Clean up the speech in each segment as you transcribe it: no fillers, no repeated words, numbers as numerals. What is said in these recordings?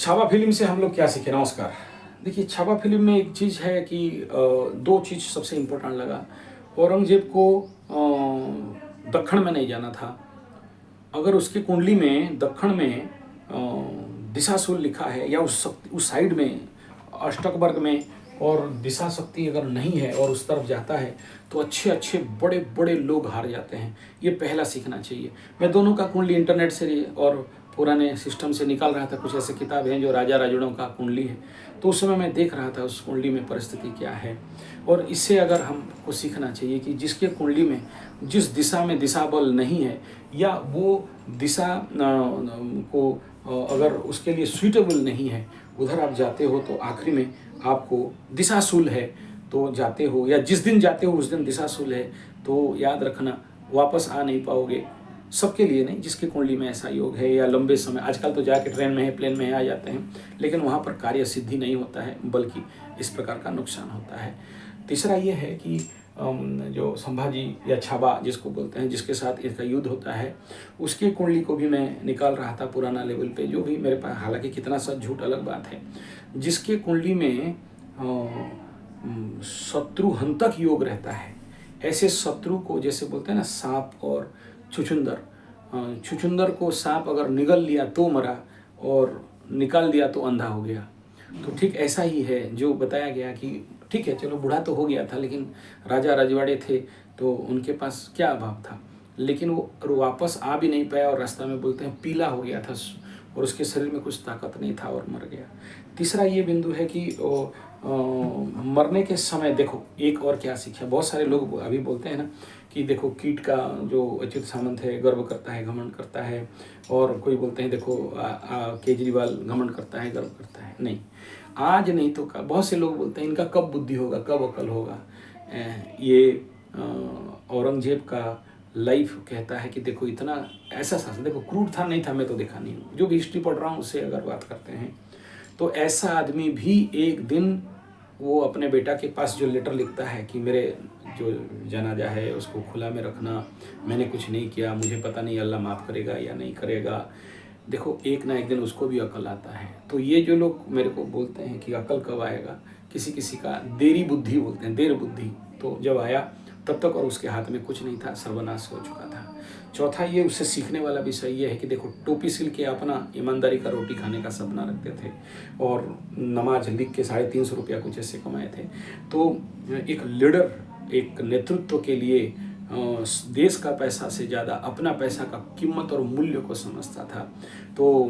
Chhaava film से हम लोग क्या सीखे? नमस्कार। देखिए, छावा फिल्म में एक चीज़ है कि दो चीज़ सबसे इम्पोर्टेंट लगा। औरंगज़ेब को दक्खन में नहीं जाना था। अगर उसकी कुंडली में दक्खन में दिशाशूल लिखा है या उस साइड में अष्टक वर्ग में और दिशा शक्ति अगर नहीं है और उस तरफ जाता है तो अच्छे अच्छे बड़े बड़े लोग हार जाते हैं। ये पहला सीखना चाहिए। मैं दोनों का कुंडली इंटरनेट से और पुराने सिस्टम से निकाल रहा था। कुछ ऐसे किताब हैं जो राजा राजुड़ों का कुंडली है, तो उस समय मैं देख रहा था उस कुंडली में परिस्थिति क्या है। और इससे अगर हमको सीखना चाहिए कि जिसके कुंडली में जिस दिशा में दिशा बल नहीं है या वो दिशा को अगर उसके लिए सूटेबल नहीं है, उधर आप जाते हो तो आखिरी में आपको दिशाशूल है तो जाते हो, या जिस दिन जाते हो उस दिन दिशाशूल है तो याद रखना वापस आ नहीं पाओगे। सबके लिए नहीं, जिसकी कुंडली में ऐसा योग है या लंबे समय, आजकल तो जाके ट्रेन में है, प्लेन में है, आ जाते हैं, लेकिन वहाँ पर कार्य सिद्धि नहीं होता है, बल्कि इस प्रकार का नुकसान होता है। तीसरा ये है कि जो संभाजी या छाबा जिसको बोलते हैं, जिसके साथ इसका युद्ध होता है, उसकी कुंडली को भी मैं निकाल रहा था पुराना लेवल पे, जो भी मेरे पास, हालांकि कितना सच झूठ अलग बात है। जिसके कुंडली में शत्रु हंतक योग रहता है, ऐसे शत्रु को जैसे बोलते हैं ना सांप और छुछुंदर, छुछुंदर को सांप अगर निगल लिया तो मरा और निकाल दिया तो अंधा हो गया। तो ठीक ऐसा ही है जो बताया गया कि ठीक है, चलो बूढ़ा तो हो गया था, लेकिन राजा रजवाड़े थे तो उनके पास क्या अभाव था, लेकिन वो वापस आ भी नहीं पाया और रास्ता में बोलते हैं पीला हो गया था और उसके शरीर में कुछ ताकत नहीं था और मर गया। तीसरा ये बिंदु है कि मरने के समय देखो एक और क्या सीखा। बहुत सारे लोग अभी बोलते हैं ना कि देखो कीट का जो अच्युत सामंत है गर्व करता है, घमंड करता है, और कोई बोलते हैं देखो केजरीवाल घमंड करता है, गर्व करता है। नहीं, आज नहीं तो बहुत से लोग बोलते हैं इनका कब बुद्धि होगा, कब अकल होगा। ये औरंगजेब का लाइफ कहता है कि देखो इतना ऐसा शासन, देखो क्रूर था नहीं था मैं तो देखा नहीं हूँ, जो भी हिस्ट्री पढ़ रहा हूँ उससे अगर बात करते हैं तो ऐसा आदमी भी एक दिन वो अपने बेटा के पास जो लेटर लिखता है कि मेरे जो जनाजा है उसको खुला में रखना, मैंने कुछ नहीं किया, मुझे पता नहीं अल्लाह माफ़ करेगा या नहीं करेगा। देखो एक ना एक दिन उसको भी अकल आता है। तो ये जो लोग मेरे को बोलते हैं कि अकल कब आएगा, किसी किसी का देरी बुद्धि बोलते हैं, देर बुद्धि, तो जब आया तब तक और उसके हाथ में कुछ नहीं था, सर्वनाश हो चुका था। चौथा ये उससे सीखने वाला विषय ये है कि देखो टोपी सिल के अपना ईमानदारी का रोटी खाने का सपना रखते थे और नमाज लिख के 350 रुपया कुछ ऐसे कमाए थे। तो एक लीडर, एक नेतृत्व के लिए देश का पैसा से ज़्यादा अपना पैसा का कीमत और मूल्य को समझता था। तो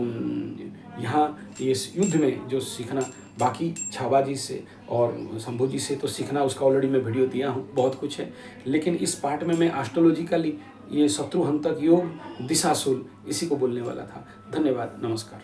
यहाँ इस युद्ध में जो सीखना, बाकी छावा जी से और शंभू जी से तो सीखना उसका ऑलरेडी मैं वीडियो दिया हूँ, बहुत कुछ है, लेकिन इस पार्ट में मैं एस्ट्रोलॉजिकली ये शत्रुहंतक योग दिशाशूल इसी को बोलने वाला था। धन्यवाद, नमस्कार।